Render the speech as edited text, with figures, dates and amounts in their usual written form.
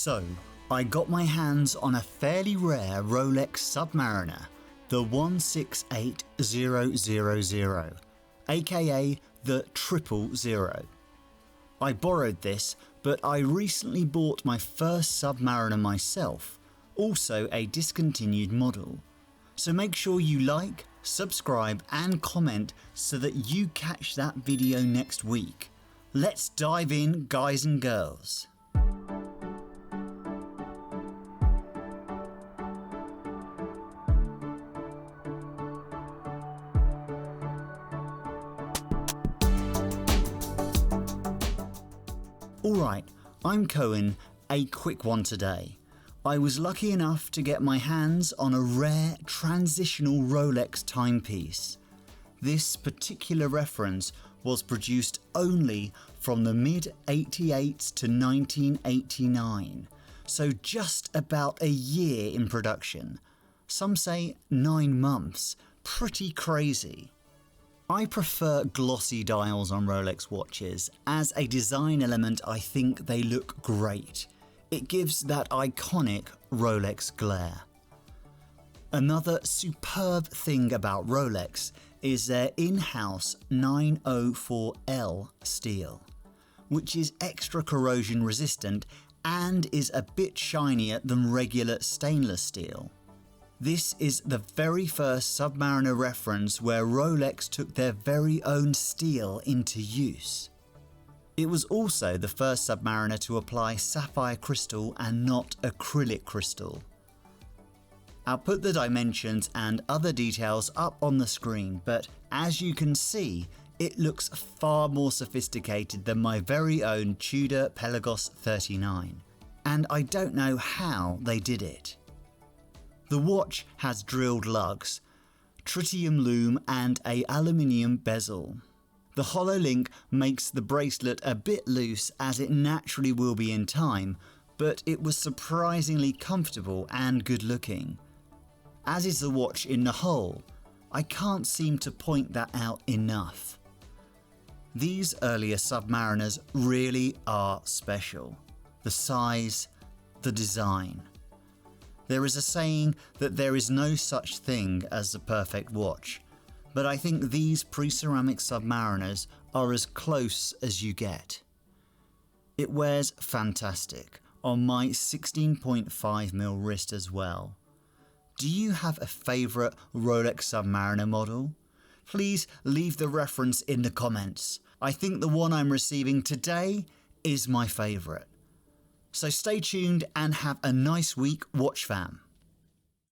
So, I got my hands on a fairly rare Rolex Submariner, the 168000, aka the 000. I borrowed this, but I recently bought my first Submariner myself, also a discontinued model. So make sure you like, subscribe and comment so that you catch that video next week. Let's dive in, guys and girls. Alright, I'm Cohan, a quick one today. I was lucky enough to get my hands on a rare transitional Rolex timepiece. This particular reference was produced only from the mid-88s to 1989, so just about a year in production. Some say 9 months, pretty crazy. I prefer glossy dials on Rolex watches. As a design element, I think they look great. It gives that iconic Rolex glare. Another superb thing about Rolex is their in-house 904L steel, which is extra corrosion resistant and is a bit shinier than regular stainless steel. This is the very first Submariner reference where Rolex took their very own steel into use. It was also the first Submariner to apply sapphire crystal and not acrylic crystal. I'll put the dimensions and other details up on the screen, but as you can see, it looks far more sophisticated than my very own Tudor Pelagos 39, and I don't know how they did it. The watch has drilled lugs, tritium lume and an aluminium bezel. The hollow link makes the bracelet a bit loose, as it naturally will be in time, but it was surprisingly comfortable and good looking. As is the watch in the whole. I can't seem to point that out enough. These earlier Submariners really are special. The size, the design. There is a saying that there is no such thing as the perfect watch, but I think these pre-ceramic Submariners are as close as you get. It wears fantastic on my 16.5mm wrist as well. Do you have a favourite Rolex Submariner model? Please leave the reference in the comments. I think the one I'm receiving today is my favourite. So stay tuned and have a nice week, watch fam.